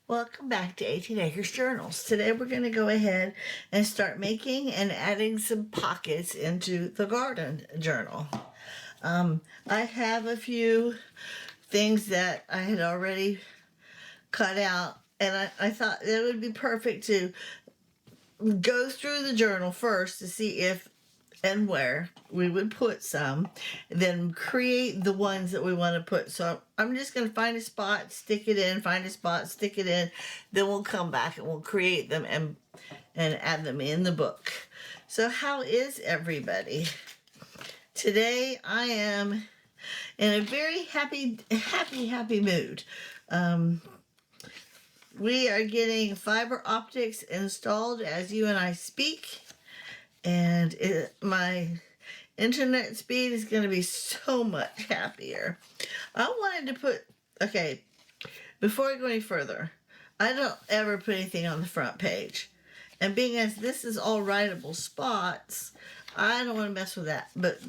Welcome back to 18 Acres Journals. Today we're going to go ahead and start making and adding some pockets into the garden journal. I have a few things that I had already cut out, and I thought it would be perfect to go through the journal first to see if and where we would put some, then create the ones that we want to put. So I'm just going to find a spot, stick it in, find a spot, stick it in, then we'll come back and we'll create them and add them in the book. So how is everybody? Today I am in a very happy mood. We are getting fiber optics installed as you and I speak. And my internet speed is going to be so much happier. I wanted to put, okay, before I go any further, I don't ever put anything on the front page. And being as this is all writable spots, I don't want to mess with that. But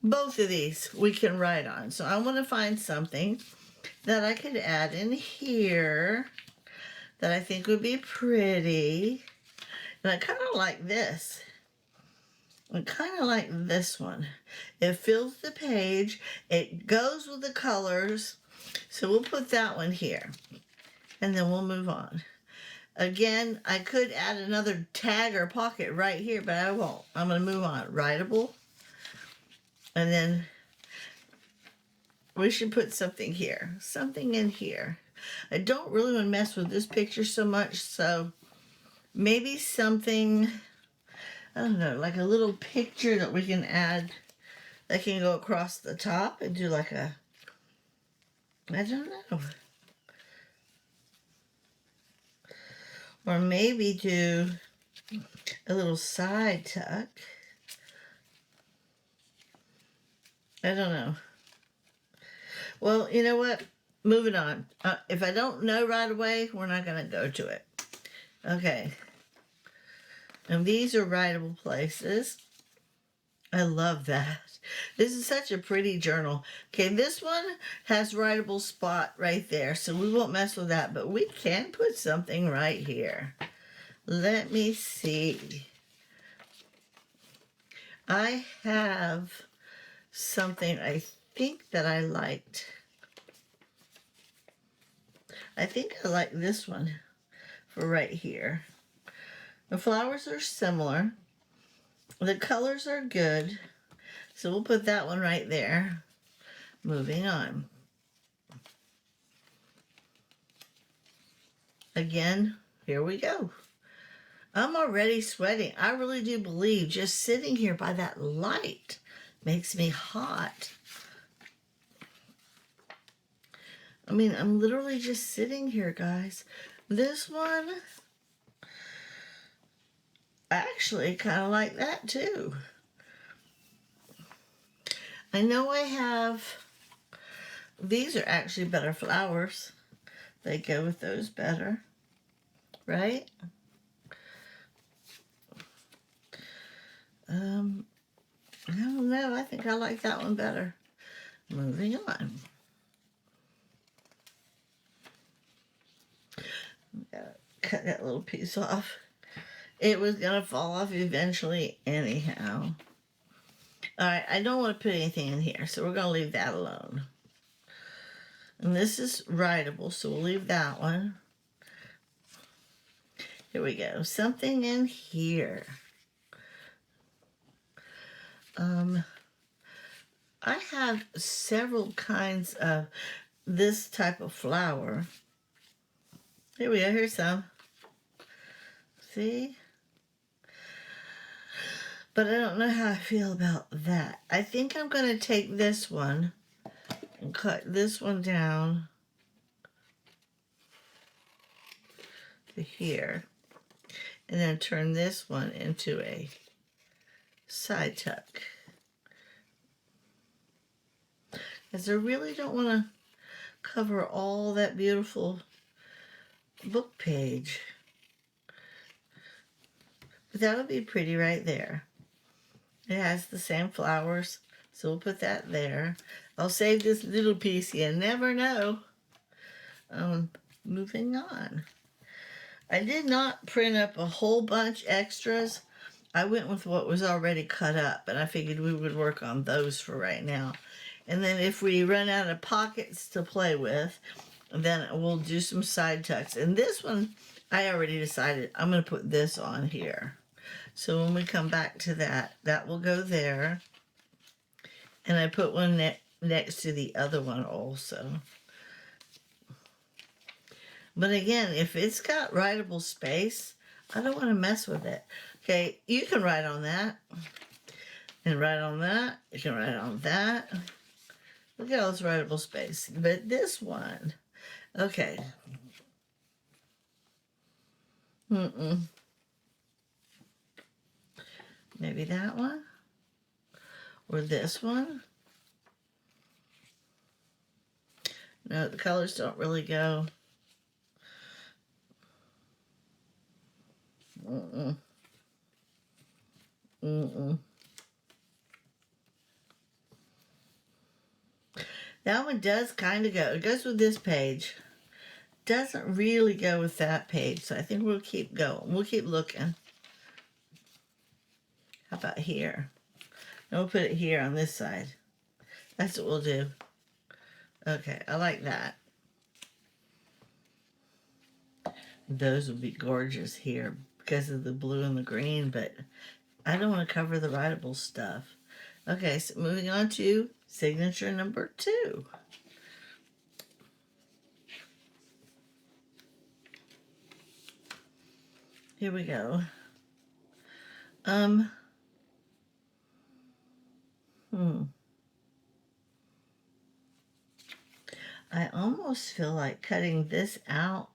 both of these we can write on. So I want to find something that I could add in here that I think would be pretty. And I kind of like this. I kind of like this one. It fills the page. It goes with the colors. So we'll put that one here. And then we'll move on. Again, I could add another tag or pocket right here, but I won't. I'm going to move on. Writable. And then we should put something here. Something in here. I don't really want to mess with this picture so much, so maybe something, I don't know, like a little picture that we can add that can go across the top and do like a, I don't know. Or maybe do a little side tuck. I don't know. Well, you know what? Moving on. If I don't know right away, we're not going to go to it. Okay. And these are writable places. I love that. This is such a pretty journal. Okay, this one has writable spot right there, so we won't mess with that, but we can put something right here. Let me see. I have something I think that I liked. I think I like this one for right here. The flowers are similar. The colors are good. So we'll put that one right there. Moving on. Again, here we go. I'm already sweating. I really do believe just sitting here by that light makes me hot. I mean, I'm literally just sitting here, guys. This one, I actually kind of like that too. I know I have, these are actually better flowers. They go with those better, right? I don't know. I think I like that one better. Moving on. Gotta cut that little piece off. It was going to fall off eventually anyhow. Alright, I don't want to put anything in here, so we're going to leave that alone. And this is writable, so we'll leave that one. Here we go. Something in here. I have several kinds of this type of flower. Here we go. Here's some. See? But I don't know how I feel about that. I think I'm going to take this one and cut this one down to here. And then turn this one into a side tuck. Because I really don't want to cover all that beautiful book page. But that'll be pretty right there. It has the same flowers, so we'll put that there. I'll save this little piece. You never know. moving on. I did not print up a whole bunch extras. I went with what was already cut up, and I figured we would work on those for right now. And then if we run out of pockets to play with, then we'll do some side tucks. And this one, I already decided I'm going to put this on here. So when we come back to that, that will go there. And I put one next to the other one also. But again, if it's got writable space, I don't want to mess with it. Okay, you can write on that. And write on that. You can write on that. Look at all this writable space. But this one, okay. Maybe that one? Or this one? No, the colors don't really go. That one does kind of go. It goes with this page. Doesn't really go with that page. So I think we'll keep going. We'll keep looking. How about here? And we'll put it here on this side. That's what we'll do. Okay, I like that. Those would be gorgeous here because of the blue and the green, but I don't want to cover the writable stuff. Okay, so moving on to signature number 2. Here we go. I almost feel like cutting this out.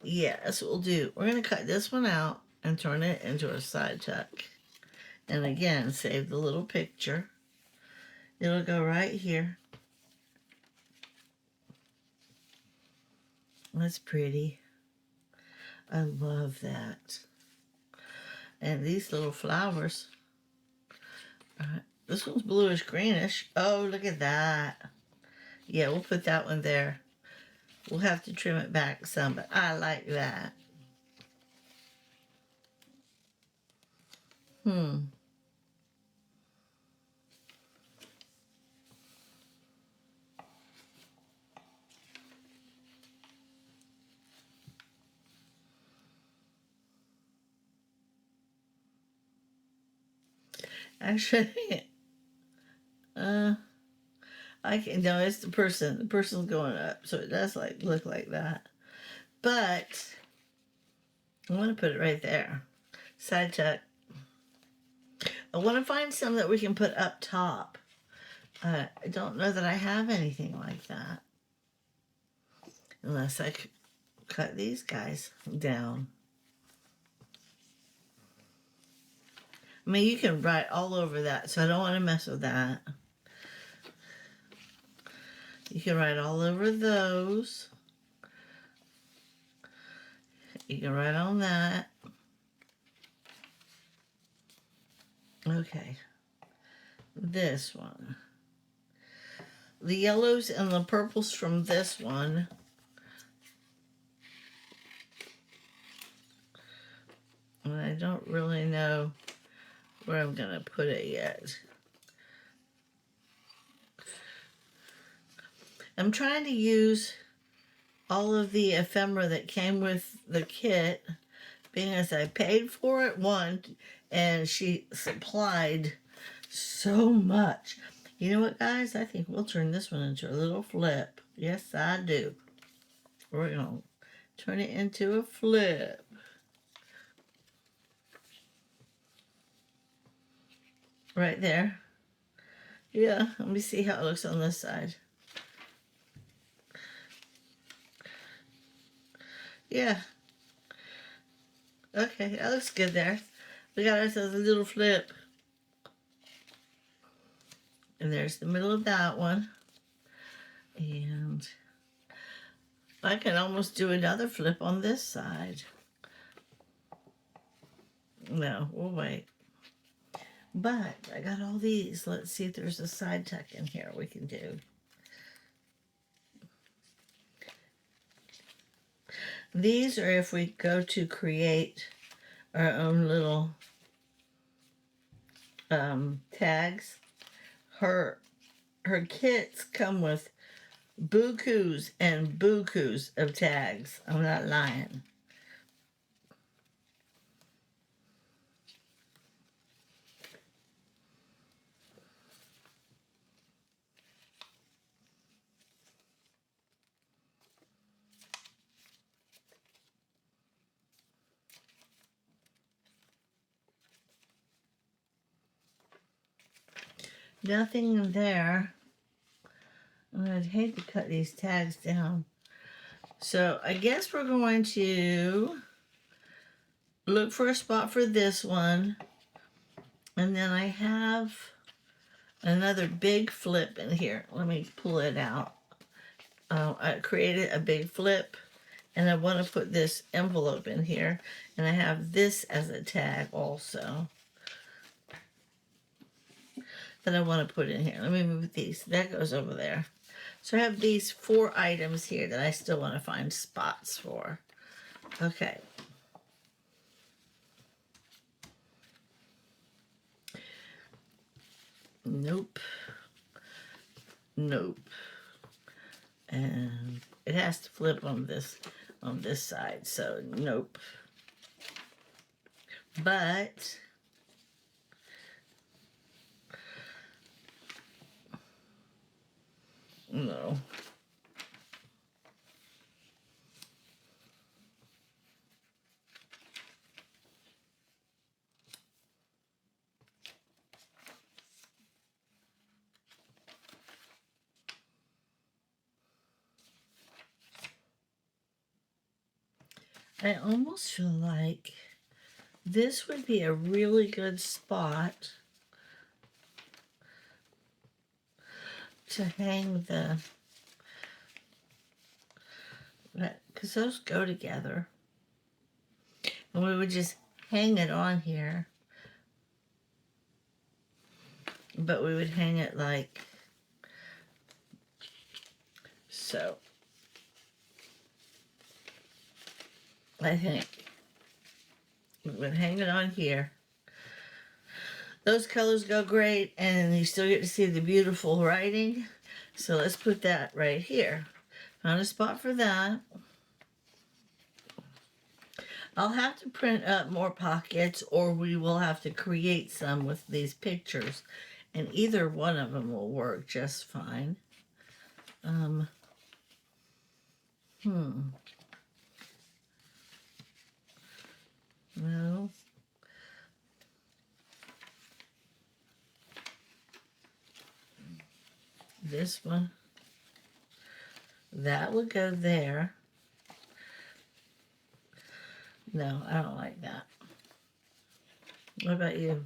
Yeah, that's what we'll do. We're going to cut this one out and turn it into a side tuck. And again, save the little picture. It'll go right here. That's pretty. I love that. And these little flowers. This one's bluish greenish. Oh, look at that. Yeah, we'll put that one there. We'll have to trim it back some, but I like that. Actually, I can, no, it's the person. The person's going up, so it does like look like that. But I want to put it right there. Side tuck. I want to find some that we can put up top. I don't know that I have anything like that. Unless I cut these guys down. I mean, you can write all over that, so I don't want to mess with that. You can write all over those. You can write on that. Okay. This one. The yellows and the purples from this one. And I don't really know where I'm going to put it yet. I'm trying to use all of the ephemera that came with the kit, being as I paid for it, and she supplied so much. You know what, guys? I think we'll turn this one into a little flip. Yes, I do. We're going to turn it into a flip. Right there. Yeah, let me see how it looks on this side. Yeah. Okay, that looks good there. We got ourselves a little flip. And there's the middle of that one. And I can almost do another flip on this side. No, we'll wait. But I got all these. Let's see if there's a side tuck in here we can do. These are if we go to create our own little tags. Her kits come with bukus and bukus of tags. I'm not lying. Nothing in there. I'd hate to cut these tags down. So I guess we're going to look for a spot for this one. And then I have another big flip in here. Let me pull it out. I created a big flip, and I want to put this envelope in here. And I have this as a tag also that I want to put in here. Let me move these. That goes over there. So I have these 4 items here that I still want to find spots for. Okay. Nope. Nope. And it has to flip on this side, so nope. But no. I almost feel like this would be a really good spot to hang because those go together. And we would just hang it on here. But we would hang it like so. I think we would hang it on here. Those colors go great, and you still get to see the beautiful writing. So let's put that right here. Found a spot for that. I'll have to print up more pockets, or we will have to create some with these pictures. And either one of them will work just fine. No. This one. That would go there. No, I don't like that. What about you?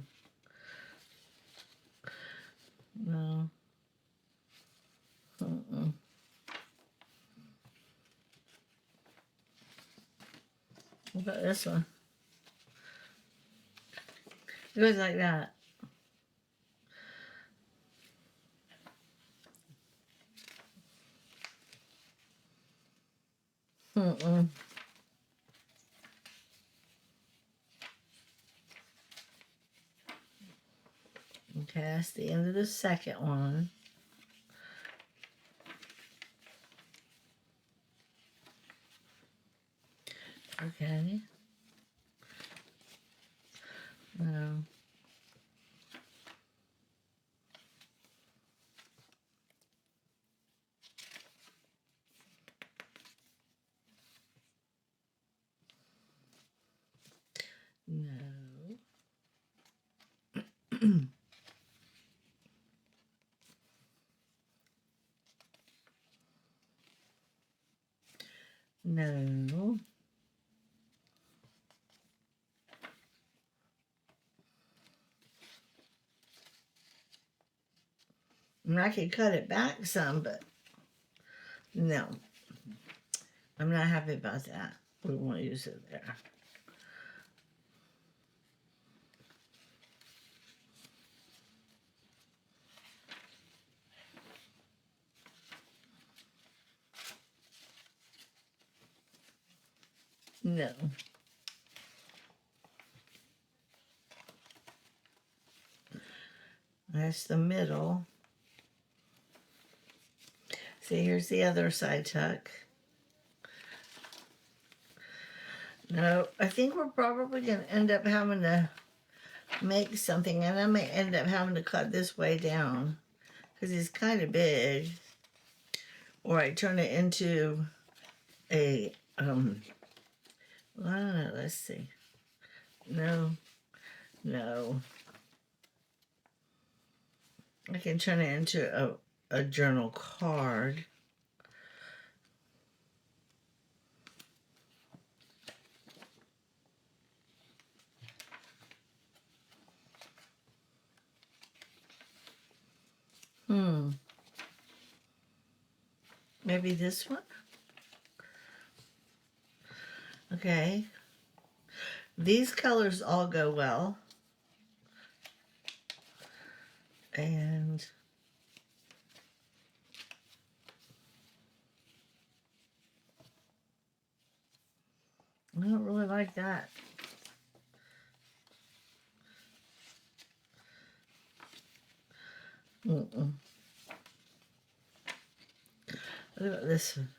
No. Mm-mm. What about this one? It goes like that. Mm-mm. Okay, that's the end of the second one. Okay. No. No. No. And I could cut it back some, but no. I'm not happy about that. We won't use it there. No. That's the middle. See, here's the other side tuck. No, I think we're probably going to end up having to make something, and I may end up having to cut this way down because it's kind of big. Or I turn it into a, well, I don't know, let's see. No. I can turn it into a journal card. Maybe this one? Okay. These colors all go well. And I don't really like that. Look at this one.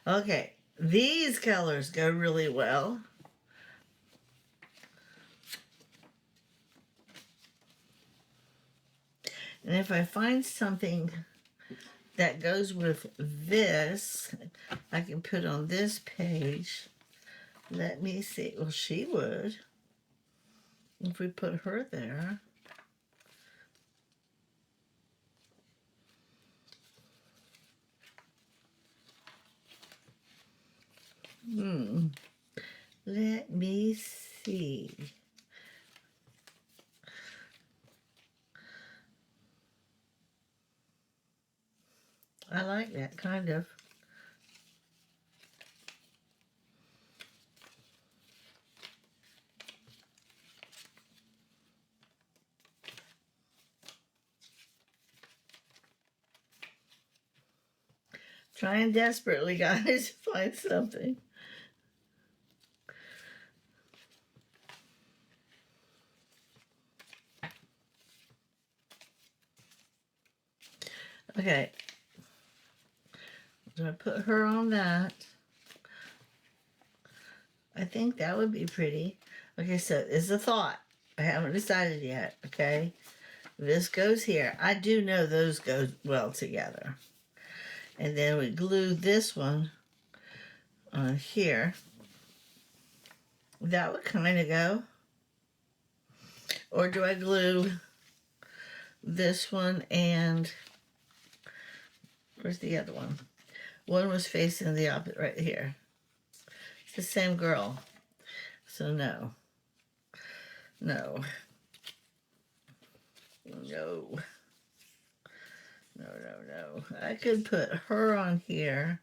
Okay, these colors go really well. And if I find something that goes with this, I can put on this page. Let me see. Well, she would. If we put her there. Let me see. I like that kind of. Trying desperately, guys, to find something. Okay. I'm going to put her on that. I think that would be pretty. Okay, so it's a thought. I haven't decided yet, okay? This goes here. I do know those go well together. And then we glue this one on here. That would kind of go. Or do I glue this one and... Where's the other one? One was facing the opposite right here. It's the same girl. So no. No. No. No, no, no. I could put her on here.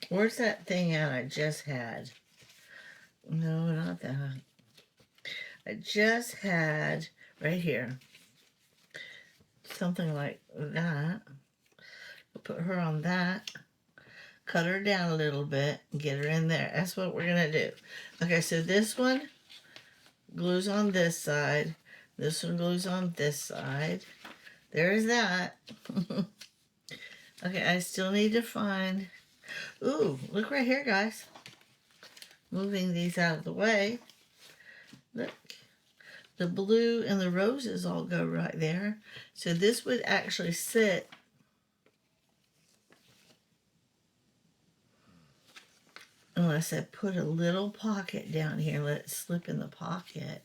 Where's that thing at I just had? No, not that. I just had right here. Something like that. We'll put her on that. Cut her down a little bit and get her in there. That's what we're going to do. Okay, so this one glues on this side. This one glues on this side. There's that. Okay, I still need to find... Ooh, look right here, guys. Moving these out of the way. Look. The blue and the roses all go right there. So this would actually sit unless I put a little pocket down here, let it slip in the pocket.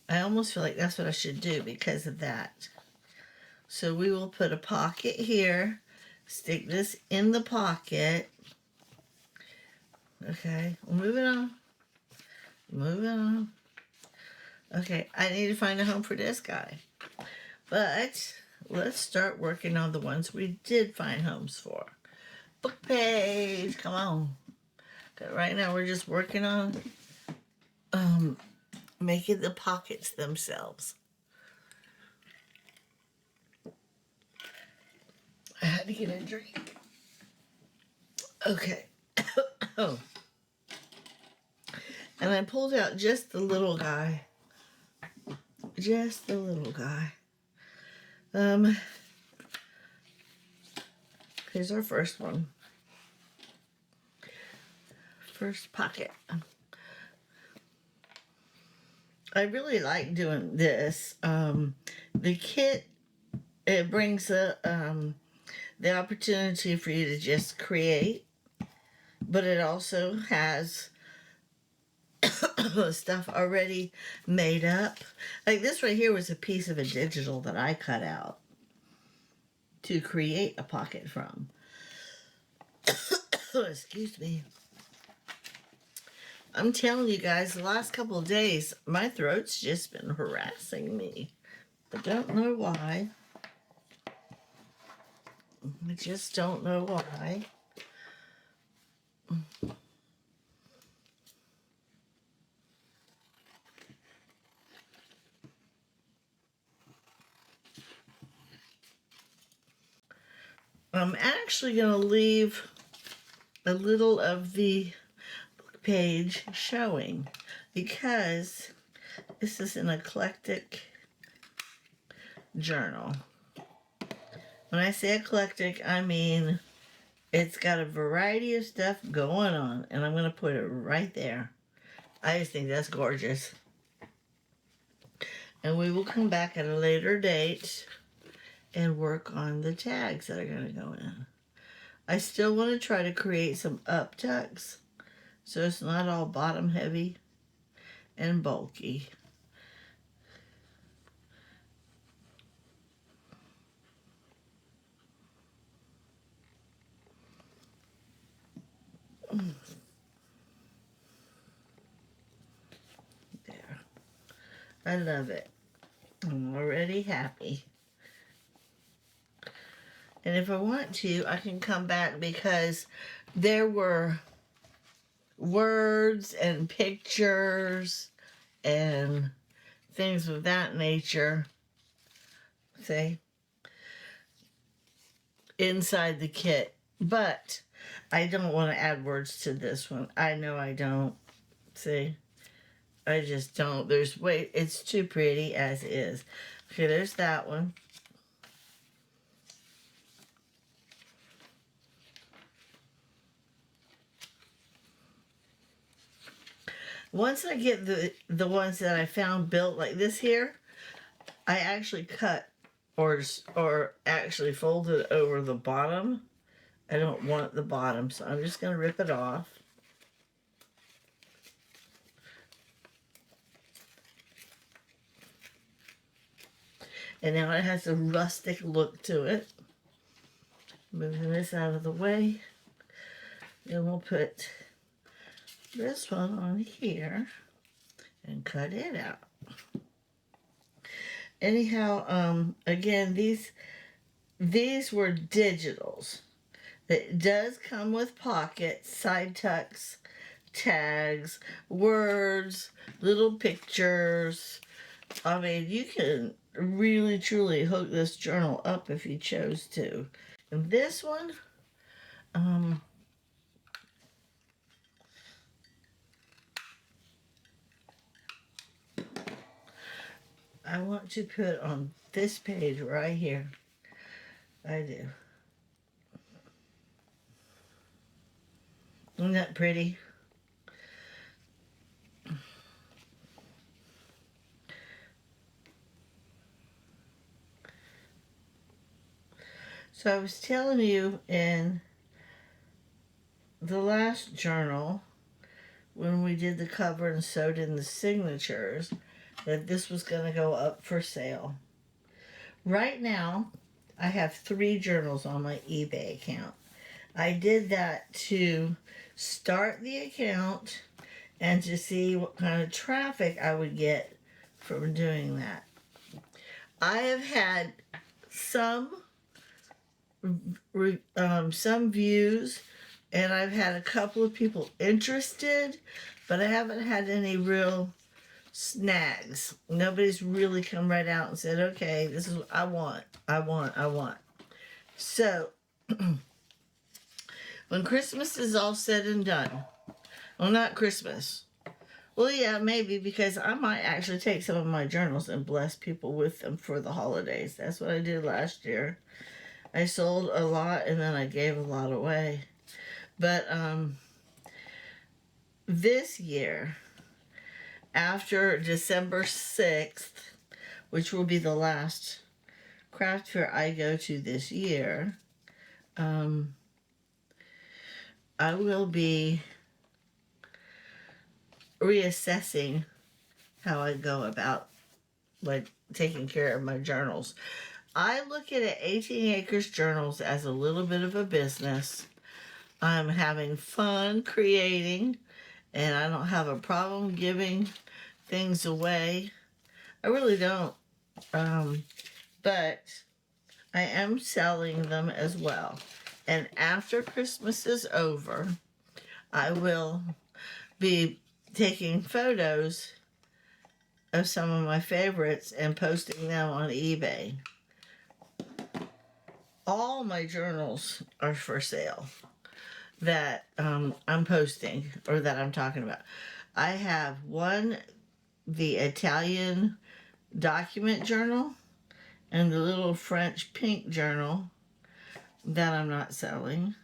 I almost feel like that's what I should do because of that. So we will put a pocket here, stick this in the pocket. Okay, moving on. Moving on. Okay, I need to find a home for this guy. But let's start working on the ones we did find homes for. Bookpage, come on. Okay, right now we're just working on making the pockets themselves. I had to get a drink. Okay. Oh. And I pulled out just the little guy. Just the little guy. Here's our first one. First pocket. I really like doing this. The kit, it brings the opportunity for you to just create, but it also has stuff already made up. Like this right here was a piece of a digital that I cut out to create a pocket from. Excuse me. I'm telling you guys, the last couple of days, my throat's just been harassing me. I don't know why. I just don't know why. I'm actually going to leave a little of the book page showing because this is an eclectic journal. When I say eclectic, I mean it's got a variety of stuff going on, and I'm going to put it right there. I just think that's gorgeous. And we will come back at a later date and work on the tags that are going to go in. I still want to try to create some up tucks so it's not all bottom heavy and bulky. There. I love it. I'm already happy. And if I want to, I can come back because there were words and pictures and things of that nature, say, inside the kit. But I don't want to add words to this one. I know I don't. See? I just don't. It's too pretty as is. Okay, there's that one. Once I get the ones that I found built like this here, I actually cut or actually fold it over the bottom. I don't want the bottom, so I'm just going to rip it off. And now it has a rustic look to it. Moving this out of the way. Then we'll put this one on here and cut it out. Anyhow, again, these were digitals. It does come with pockets, side tucks, tags, words, little pictures. I mean, you can really truly hook this journal up if you chose to. And this one, I want to put on this page right here. I do. Isn't that pretty? So I was telling you in the last journal, when we did the cover and sewed in the signatures, that this was going to go up for sale. Right now, I have 3 journals on my eBay account. I did that to start the account and to see what kind of traffic I would get from doing that. I have had some views, and I've had a couple of people interested, but I haven't had any real snags. Nobody's really come right out and said, okay, this is what I want. So When Christmas is all said and done, well, not Christmas. Well, yeah, maybe, because I might actually take some of my journals and bless people with them for the holidays. That's what I did last year. I sold a lot and then I gave a lot away. But this year, after December 6th, which will be the last craft fair I go to this year, I will be reassessing how I go about like taking care of my journals. I look at it, 18 Acres Journals as a little bit of a business. I'm having fun creating, and I don't have a problem giving things away. I really don't. But I am selling them as well. And after Christmas is over, I will be taking photos of some of my favorites and posting them on eBay. All my journals are for sale that I'm posting or that I'm talking about. I have one, the Italian document journal, and the little French pink journal that I'm not selling.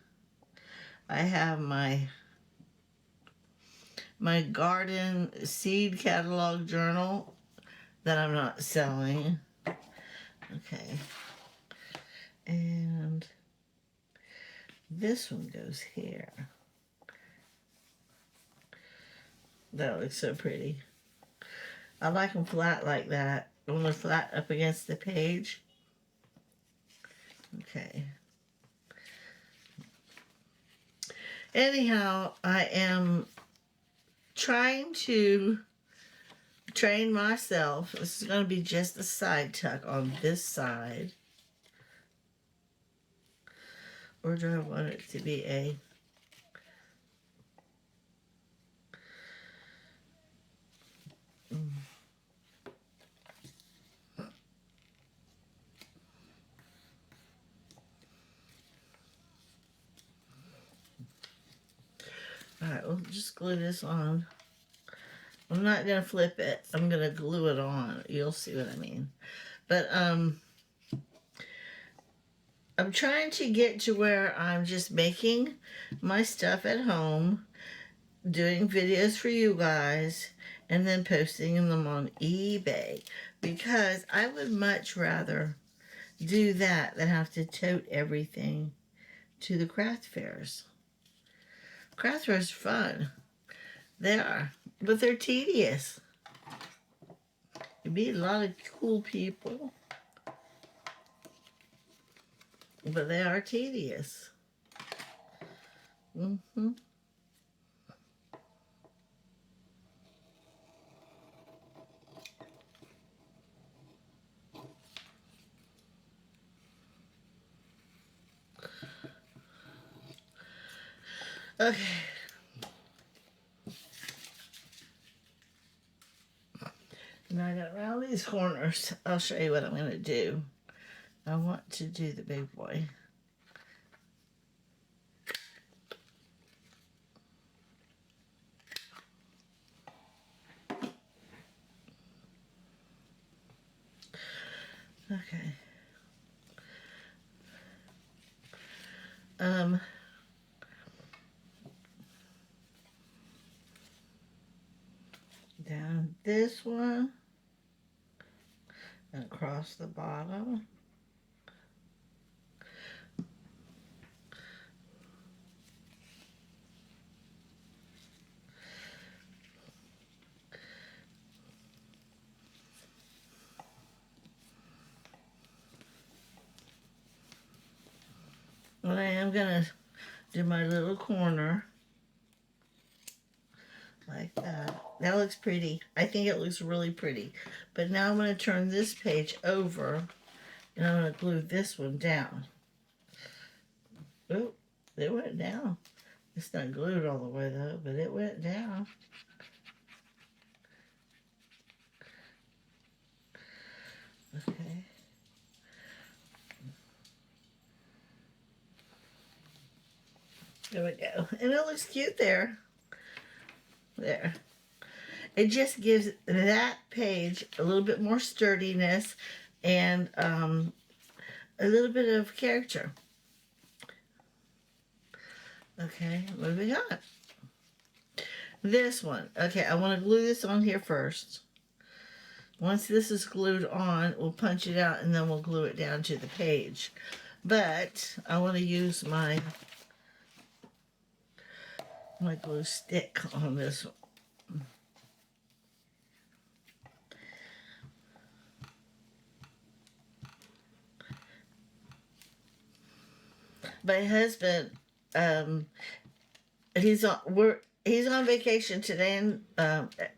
I have my garden seed catalog journal that I'm not selling. Okay. And this one goes here. That looks so pretty. I like them flat like that. When they're flat up against the page. Okay. Anyhow, I am trying to train myself. This is going to be just a side tuck on this side. Or do I want it to be a... Alright, we'll just glue this on. I'm not going to flip it. I'm going to glue it on. You'll see what I mean. But, I'm trying to get to where I'm just making my stuff at home, doing videos for you guys, and then posting them on eBay. Because I would much rather do that than have to tote everything to the craft fairs. Craft fairs are fun. They are. But they're tedious. You meet a lot of cool people. But they are tedious. Mm-hmm. Okay. Now I got around these corners. I'll show you what I'm going to do. I want to do the big boy. Okay. Down this one and across the bottom. Well, I am going to do my little corner like that. That looks pretty. I think it looks really pretty. But now I'm going to turn this page over and I'm going to glue this one down. Oh, it went down. It's not glued all the way though, but it went down. Okay. There we go. And it looks cute there. There. It just gives that page a little bit more sturdiness and a little bit of character. Okay, moving on. This one. Okay, I want to glue this on here first. Once this is glued on, we'll punch it out and then we'll glue it down to the page. But I want to use my glue stick on this one. My husband, he's on vacation today and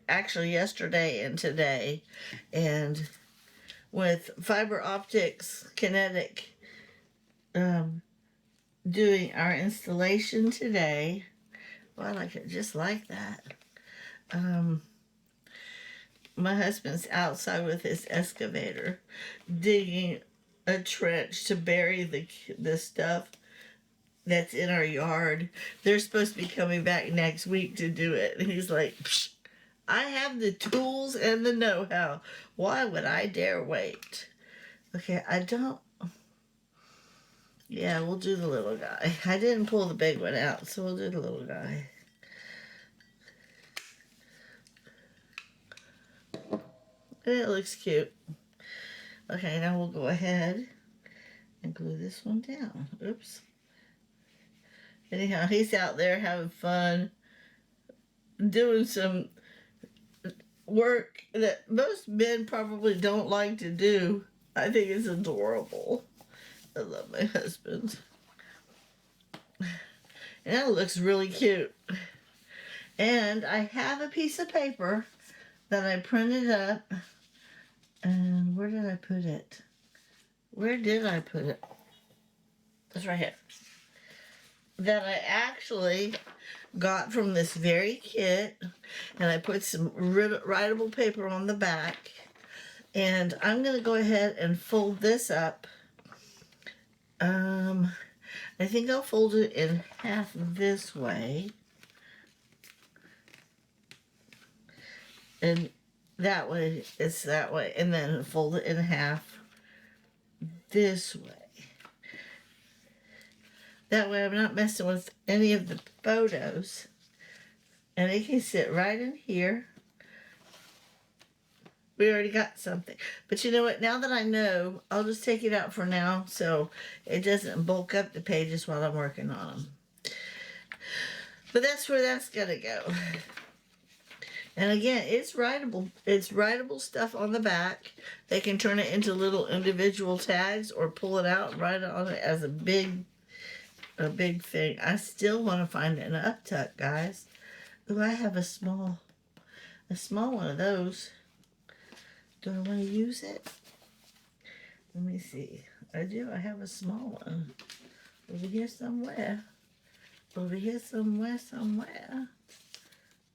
actually yesterday and today, and with fiber optics kinetic doing our installation today. Well, I like it just like that. My husband's outside with his excavator digging a trench to bury the stuff that's in our yard. They're supposed to be coming back next week to do it. And he's like, psh, I have the tools and the know-how. Why would I dare wait? Okay, yeah, we'll do the little guy. I didn't pull the big one out, so we'll do the little guy. And it looks cute. Okay, now we'll go ahead and glue this one down. Oops. Anyhow, he's out there having fun, doing some work that most men probably don't like to do. I think it's adorable. I love my husband. And that looks really cute. And I have a piece of paper that I printed up. And where did I put it? Where did I put it? It's right here. That I actually got from this very kit, and I put some writable paper on the back, and I'm going to go ahead and fold this up. I think I'll fold it in half this way, and that way it's that way, and then fold it in half this way. That way I'm not messing with any of the photos. And it can sit right in here. We already got something. But you know what? Now that I know, I'll just take it out for now so it doesn't bulk up the pages while I'm working on them. But that's where that's going to go. And again, it's writable. It's writable stuff on the back. They can turn it into little individual tags or pull it out and write it on it as a big thing. I still want to find an uptuck, guys. Ooh, I have a small one of those. Do I want to use it? Let me see. I do. I have a small one. Over here somewhere. Over here somewhere.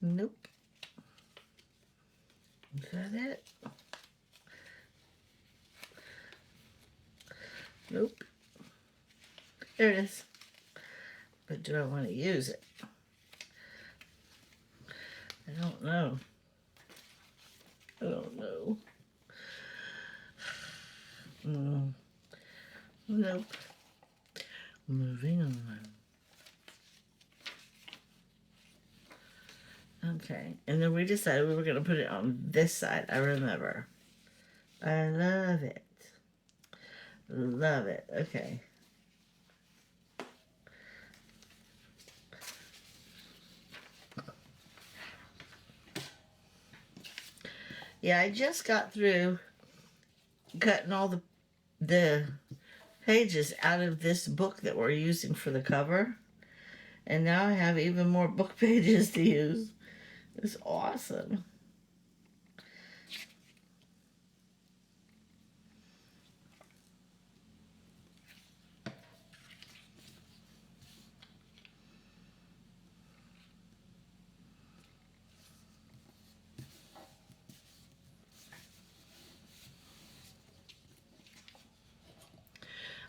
Nope. Is that it? Nope. There it is. But do I want to use it? I don't know. Nope. Moving on. Okay, and then we decided we were going to put it on this side. I remember. I love it. Love it. Okay. Yeah, I just got through cutting all the pages out of this book that we're using for the cover. And now I have even more book pages to use. It's awesome.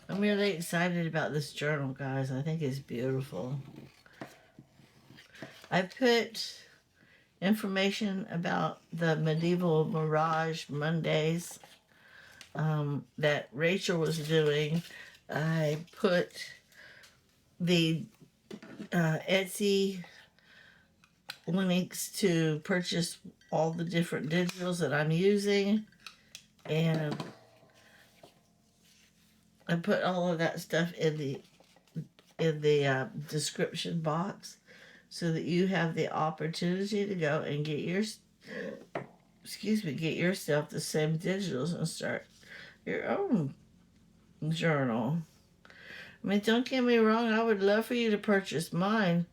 I'm really excited about this journal, guys. I think it's beautiful. I put information about the Medieval Mirage Mondays that Rachel was doing. I put the Etsy links to purchase all the different digitals that I'm using, and I put all of that stuff in the description box so that you have the opportunity to go and get get yourself the same digitals and start your own journal. I mean, don't get me wrong, I would love for you to purchase mine,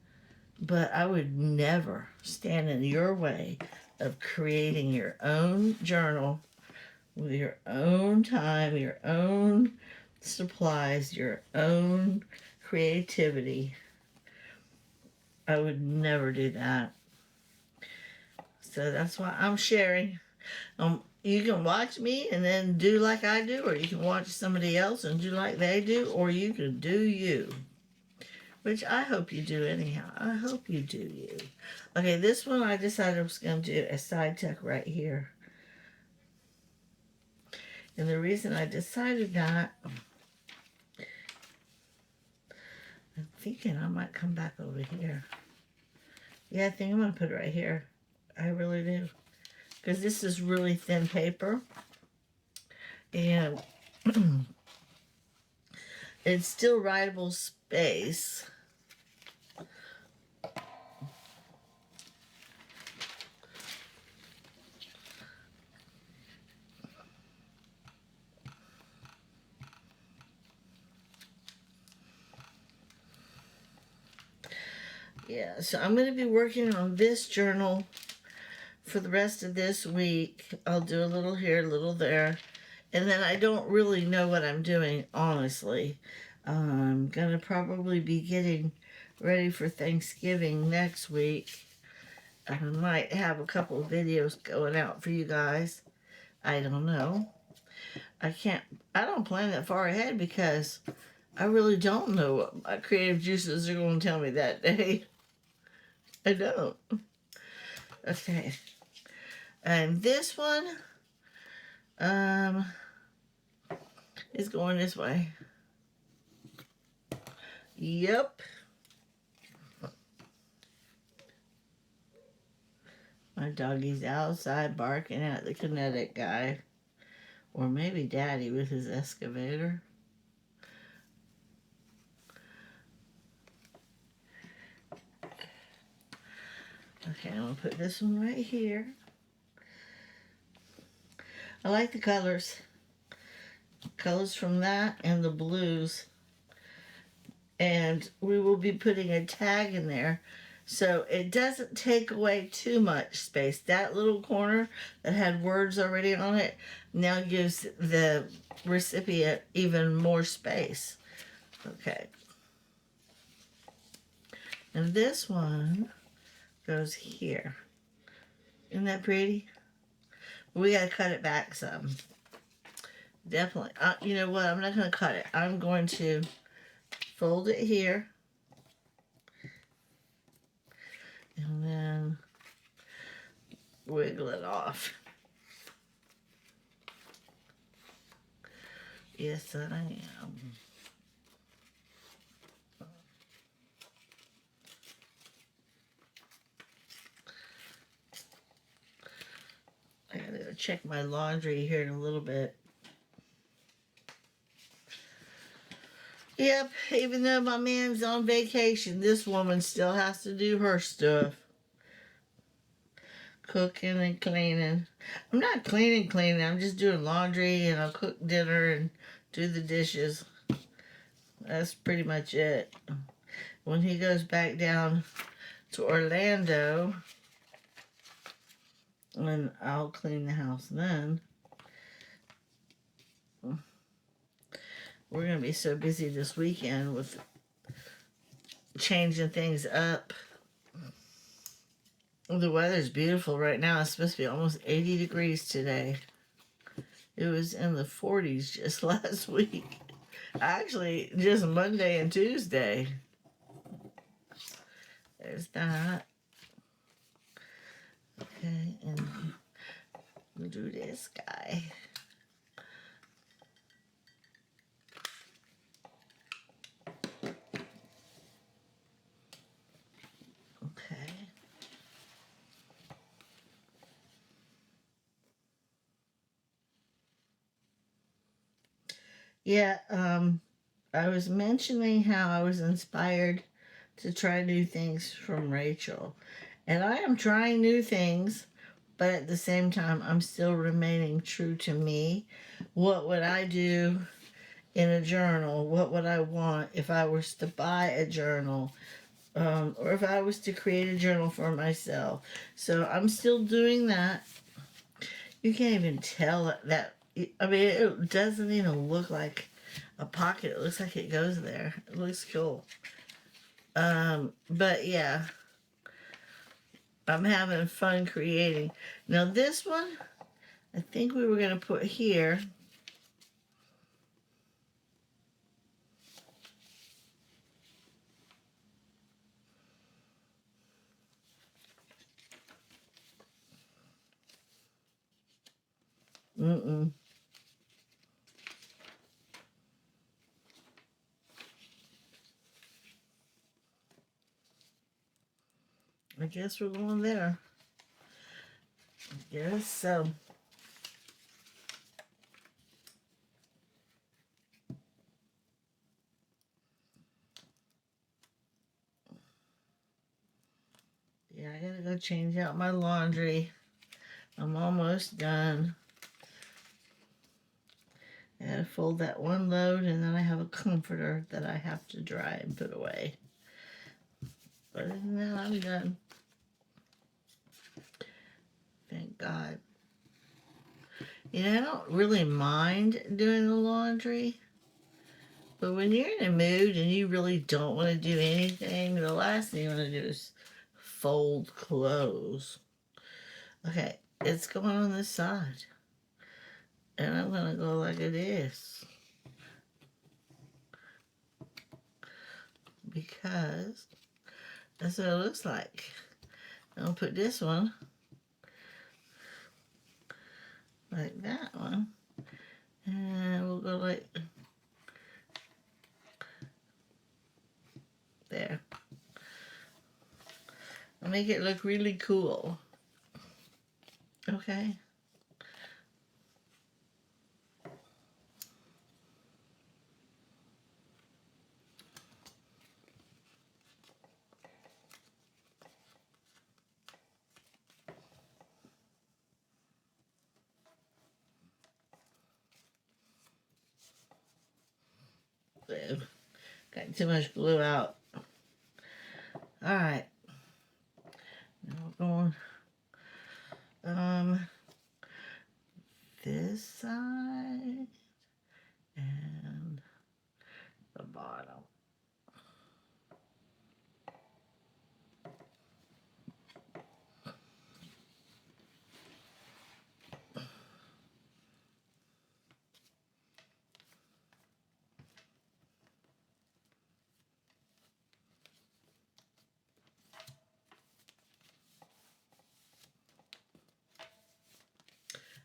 but I would never stand in your way of creating your own journal with your own time, your own supplies, your own creativity. I would never do that. So that's why I'm sharing. You can watch me and then do like I do, or you can watch somebody else and do like they do, or you can do you. Which I hope you do anyhow. I hope you do you. Okay, this one I decided I was going to do a side tuck right here. And the reason I decided that, I'm thinking I might come back over here. Yeah, I think I'm going to put it right here. I really do. Because this is really thin paper. And it's still writable space. Yeah, so I'm going to be working on this journal for the rest of this week. I'll do a little here, a little there. And then I don't really know what I'm doing, honestly. I'm going to probably be getting ready for Thanksgiving next week. I might have a couple of videos going out for you guys. I don't know. I don't plan that far ahead because I really don't know what my creative juices are going to tell me that day. I don't. Okay. And this one is going this way. Yep. My doggy's outside barking at the kinetic guy. Or maybe Daddy with his excavator. Okay, I'm going to put this one right here. I like the colors. Colors from that and the blues. And we will be putting a tag in there so it doesn't take away too much space. That little corner that had words already on it now gives the recipient even more space. Okay. And this one goes here. Isn't that pretty? We gotta cut it back some. Definitely. You know what? I'm not gonna cut it. I'm going to fold it here. And then wiggle it off. Yes, I am. I gotta check my laundry here in a little bit. Yep, even though my man's on vacation, this woman still has to do her stuff. Cooking and cleaning. I'm not cleaning, I'm just doing laundry, and I'll cook dinner and do the dishes. That's pretty much it. When he goes back down to Orlando, and I'll clean the house then. We're going to be so busy this weekend with changing things up. The weather's beautiful right now. It's supposed to be almost 80 degrees today. It was in the 40s just last week. Actually, just Monday and Tuesday. There's that. Okay, and we'll do this guy. Okay. Yeah, I was mentioning how I was inspired to try new things from Rachel. And I am trying new things, but at the same time, I'm still remaining true to me. What would I do in a journal? What would I want if I was to buy a journal? Or if I was to create a journal for myself. So I'm still doing that. You can't even tell that. I mean, it doesn't even look like a pocket. It looks like it goes there. It looks cool. But yeah, I'm having fun creating. Now this one, I think we were gonna put here. Mm-mm. I guess we're going there. I guess so. Yeah, I gotta go change out my laundry. I'm almost done. I gotta fold that one load, and then I have a comforter that I have to dry and put away. But other than that, I'm done. Thank God. You know, I don't really mind doing the laundry, but when you're in a mood and you really don't want to do anything, the last thing you want to do is fold clothes. Okay, it's going on this side, and I'm gonna go like this because that's what it looks like. I'll put this one like that one, and we'll go like there. I'll make it look really cool. Okay. Got too much glue out. All right. Now we're going this side and the bottom.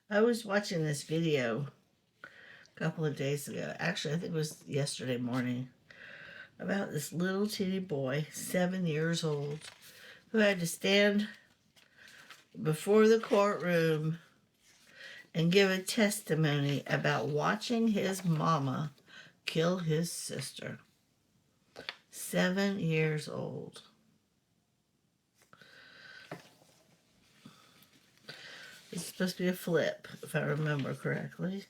I was watching this video a couple of days ago. Actually, I think it was yesterday morning, about this little teeny boy, 7 years old, who had to stand before the courtroom and give a testimony about watching his mama kill his sister. 7 years old. It's supposed to be a flip, if I remember correctly.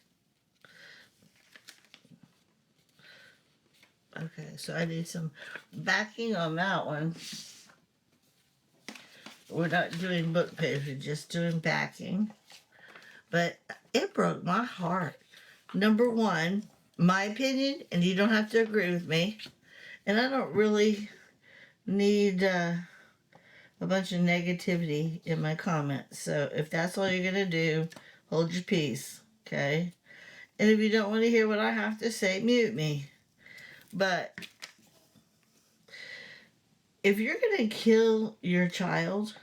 Okay, so I need some backing on that one. We're not doing book page, we're just doing backing. But it broke my heart. Number one, my opinion, and you don't have to agree with me, and I don't really need a bunch of negativity in my comments. So if that's all you're going to do, hold your peace, okay? And if you don't want to hear what I have to say, mute me. But if you're going to kill your child,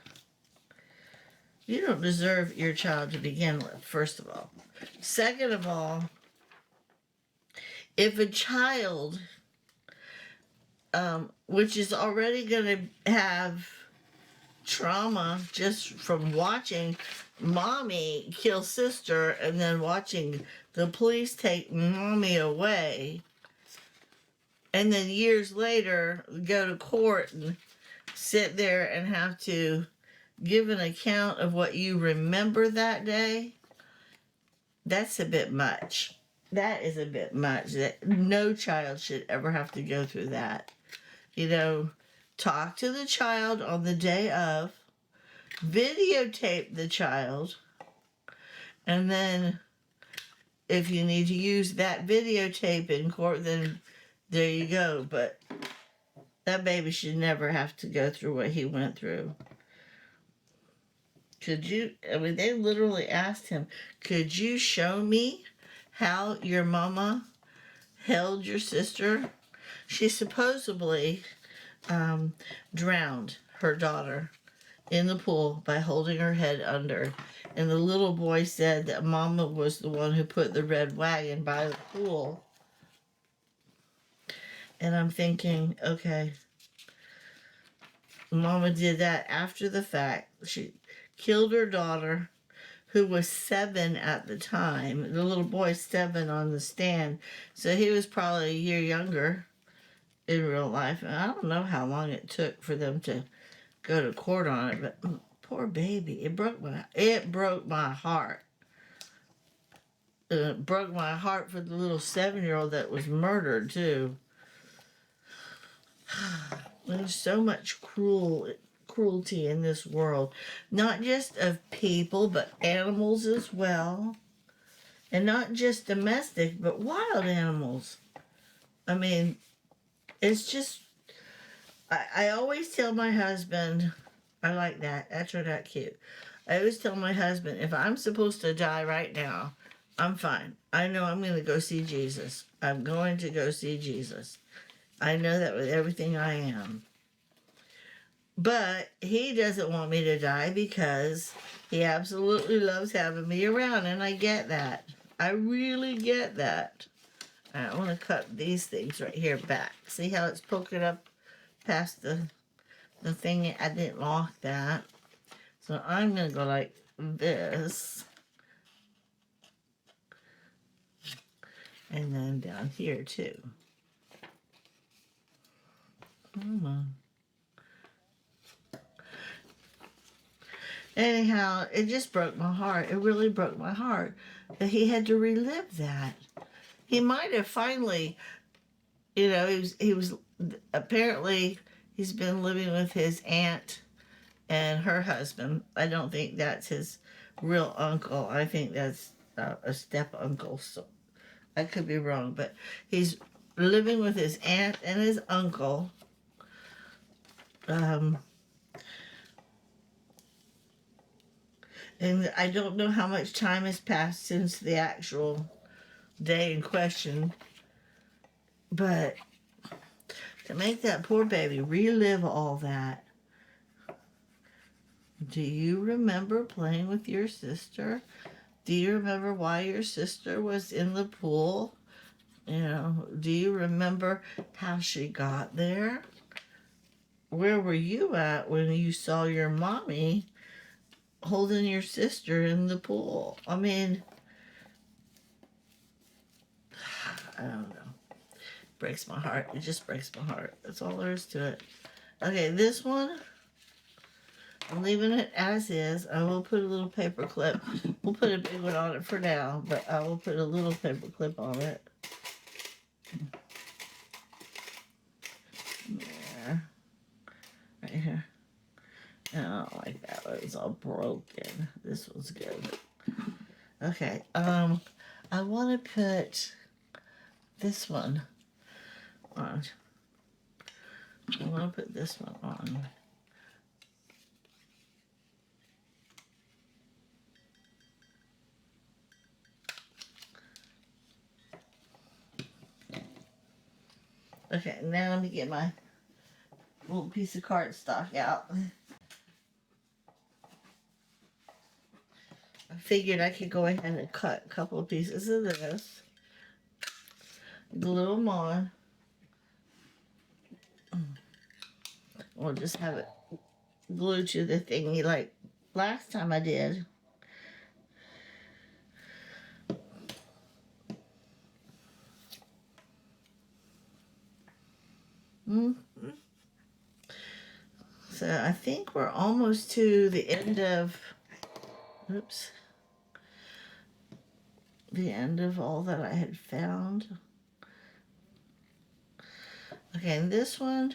You don't deserve your child to begin with, first of all. Second of all, if a child, which is already going to have trauma just from watching mommy kill sister and then watching the police take mommy away, and then years later go to court and sit there and have to give an account of what you remember that day, that's a bit much. That is a bit much. That no child should ever have to go through that. You know, talk to the child on the day of, videotape the child, and then if you need to use that videotape in court, then there you go. But that baby should never have to go through what he went through. Could you, I mean, they literally asked him, could you show me how your mama held your sister? She supposedly drowned her daughter in the pool by holding her head under. And the little boy said that mama was the one who put the red wagon by the pool. And I'm thinking, okay, mama did that after the fact. She killed her daughter, who was 7 at the time. The little boy's 7 on the stand, so he was probably a year younger in real life. And I don't know how long it took for them to go to court on it, but poor baby, it broke my heart. It broke my heart for the little 7-year-old that was murdered too. There's so much cruelty in this world, not just of people, but animals as well. And not just domestic, but wild animals. I mean, it's just, I always tell my husband, I like that. That turned out cute. I always tell my husband, if I'm supposed to die right now, I'm fine. I know I'm going to go see Jesus. I'm going to go see Jesus. I know that with everything I am. But he doesn't want me to die because he absolutely loves having me around, and I get that. I really get that. I want to cut these things right here back. See how it's poking up past the thing? I didn't lock that. So I'm going to go like this. And then down here too. Come on. Anyhow, it just broke my heart. It really broke my heart that he had to relive that. He might have finally, you know, he was apparently he's been living with his aunt and her husband. I don't think that's his real uncle. I think that's a step uncle. So I could be wrong, but he's living with his aunt and his uncle. And I don't know how much time has passed since the actual day in question, but to make that poor baby relive all that. Do you remember playing with your sister? Do you remember why your sister was in the pool? You know, do you remember how she got there? Where were you at when you saw your mommy holding your sister in the pool? I mean, I don't know. Breaks my heart. It just breaks my heart. That's all there is to it. Okay, this one, I'm leaving it as is. I will put a little paper clip. We'll put a big one on it for now, but I will put a little paper clip on it. There. Right here. I don't like that one. It's all broken. This one's good. Okay, I want to put this one on. I want to put this one on. Okay, now let me get my little piece of cardstock out. I figured I could go ahead and cut a couple of pieces of this, glue them on. We'll just have it glued to the thingy like last time I did. So I think we're almost to the end of, oops, the end of all that I had found. Okay, and this one,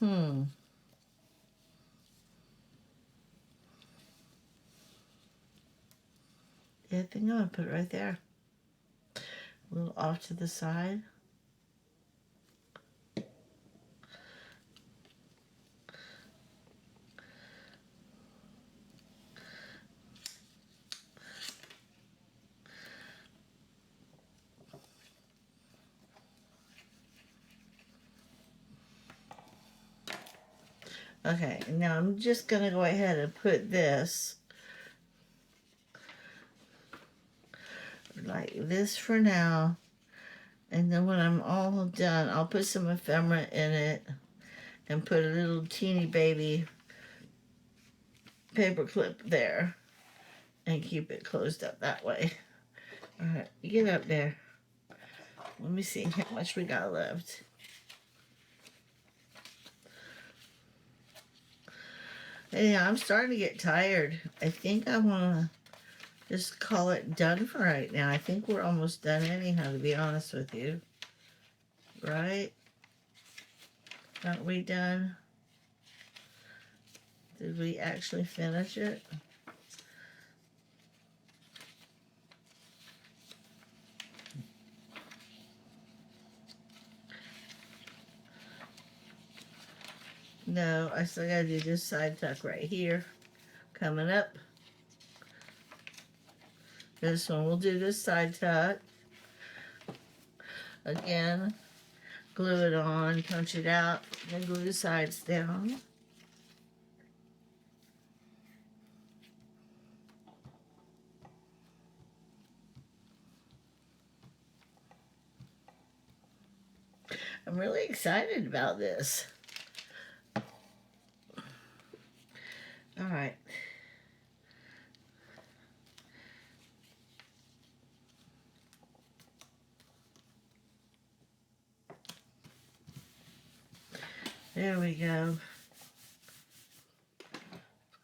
yeah, I think I'm gonna put it right there. A little off to the side. Okay, now I'm just gonna go ahead and put this like this for now. And then when I'm all done, I'll put some ephemera in it and put a little teeny baby paper clip there and keep it closed up that way. All right, get up there. Let me see how much we got left. Hey, I'm starting to get tired. I think I want to just call it done for right now. I think we're almost done anyhow, to be honest with you. Right? Aren't we done? Did we actually finish it? No, I still gotta do this side tuck right here. Coming up. This one, we'll do this side tuck. Again, glue it on, punch it out, and glue the sides down. I'm really excited about this. All right. There we go.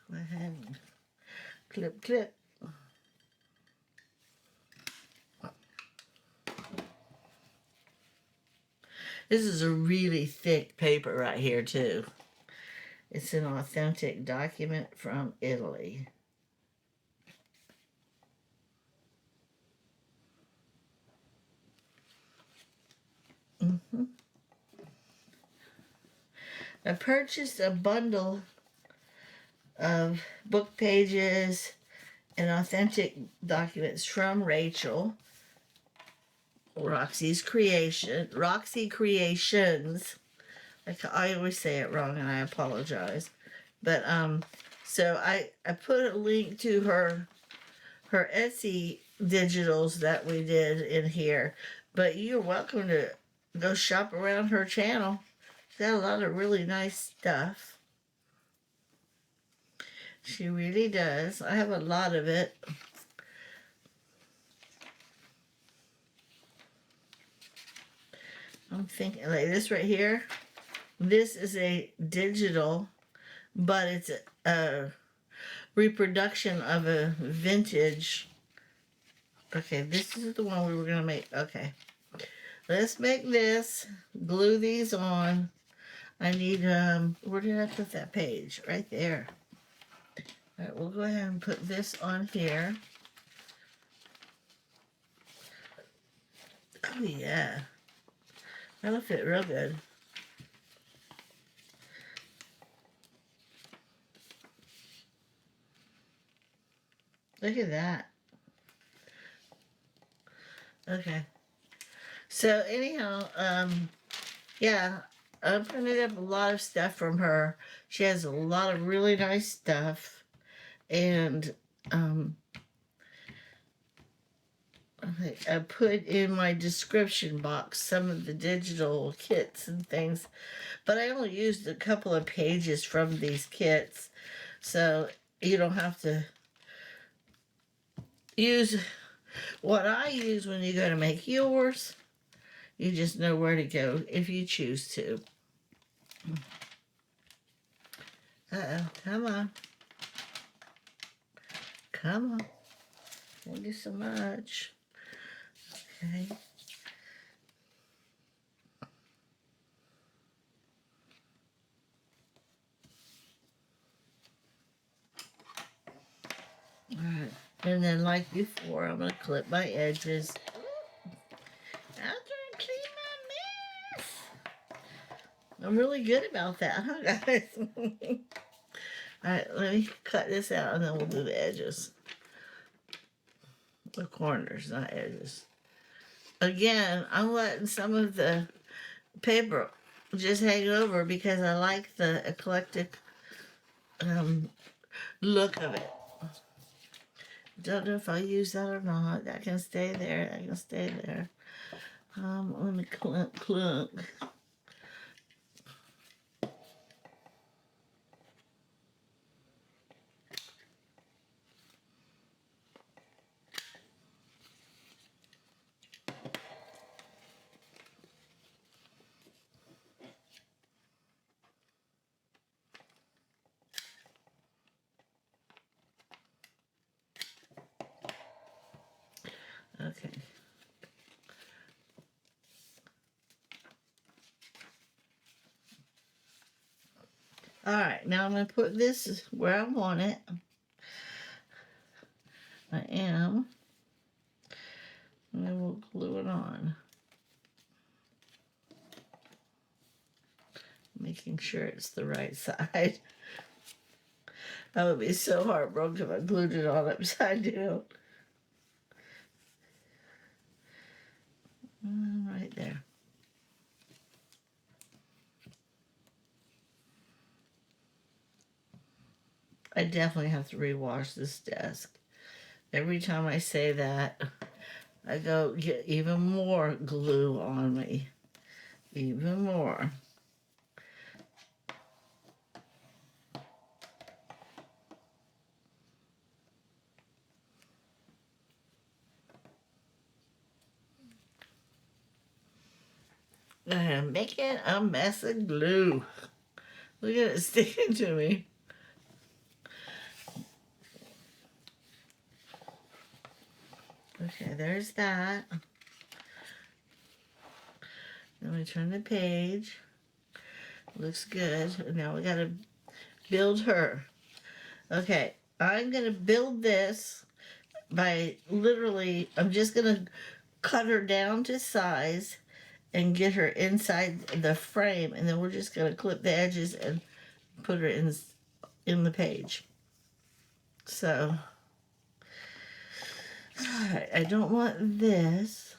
Go ahead and clip, clip. This is a really thick paper right here, too. It's an authentic document from Italy. I purchased a bundle of Bookpages and authentic documents from Rachel, Roxy Creations. I always say it wrong and I apologize. But so I put a link to her Etsy digitals that we did in here. But you're welcome to go shop around her channel. She's got a lot of really nice stuff. She really does. I have a lot of it. I'm thinking like this right here. This is a digital, but it's a reproduction of a vintage. Okay, this is the one we were going to make. Okay. Let's make this. Glue these on. I need, where did I put that page? Right there. All right, we'll go ahead and put this on here. Oh, yeah. That'll fit real good. Look at that. Okay. So anyhow, yeah, I printed up a lot of stuff from her. She has a lot of really nice stuff. And I put in my description box some of the digital kits and things. But I only used a couple of pages from these kits. So you don't have to use what I use when you go to make yours. You just know where to go if you choose to. Uh-oh, come on. Come on. Thank you so much. Okay. Alright. And then like before, I'm going to clip my edges. After I clean my mess. I'm really good about that, huh, guys? Alright, let me cut this out and then we'll do the edges. The corners, not edges. Again, I'm letting some of the paper just hang over because I like the eclectic look of it. Don't know if I'll use that or not. That can stay there. That can stay there. Let me clunk. Okay. Alright, now I'm going to put this where I want it. I am. And then we'll glue it on. Making sure it's the right side. I would be so heartbroken if I glued it on upside down. Right there. I definitely have to rewash this desk. Every time I say that, I go get even more glue on me. Even more. I'm making a mess of glue. Look at it sticking to me. Okay, there's that. Then we turn the page. Looks good. Now we gotta build her. Okay, I'm gonna build this by literally, I'm just gonna cut her down to size and get her inside the frame, and then we're just gonna clip the edges and put her in the page. So, I don't want this.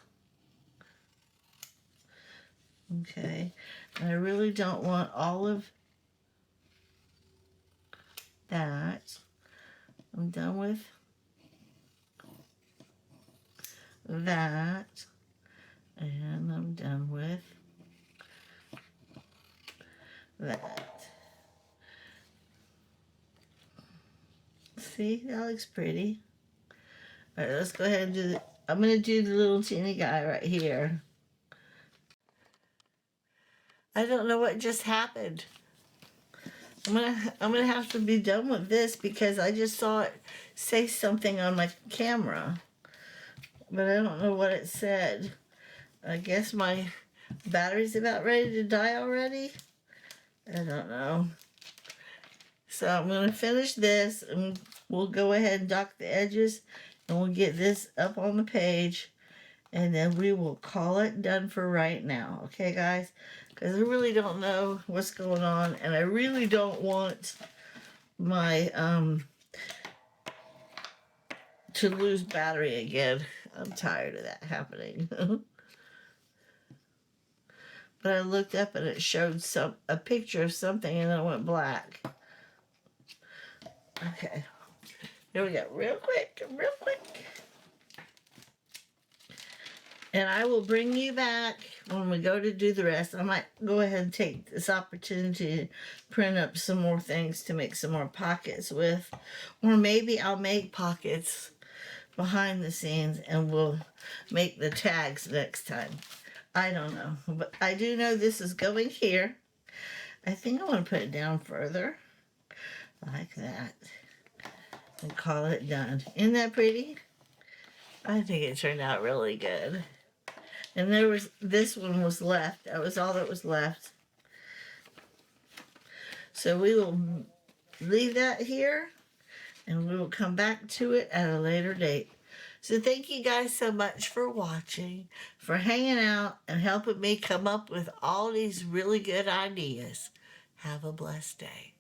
Okay, and I really don't want all of that. I'm done with that, and I'm done with that. See, that looks pretty. All right, let's go ahead and do the, I'm gonna do the little teeny guy right here. I don't know what just happened. I'm gonna have to be done with this because I just saw it say something on my camera, but I don't know what it said. I guess my battery's about ready to die already. I don't know. So I'm gonna finish this and we'll go ahead and dock the edges and we'll get this up on the page and then we will call it done for right now. Okay, guys? Because I really don't know what's going on and I really don't want my to lose battery again. I'm tired of that happening. but I looked up and it showed a picture of something and then it went black. Okay, here we go, real quick. And I will bring you back when we go to do the rest. I might go ahead and take this opportunity to print up some more things to make some more pockets with. Or maybe I'll make pockets behind the scenes and we'll make the tags next time. I don't know. But I do know this is going here. I think I want to put it down further. Like that. And call it done. Isn't that pretty? I think it turned out really good. And this one was left. That was all that was left. So we will leave that here and we will come back to it at a later date. So thank you guys so much for watching, for hanging out and helping me come up with all these really good ideas. Have a blessed day.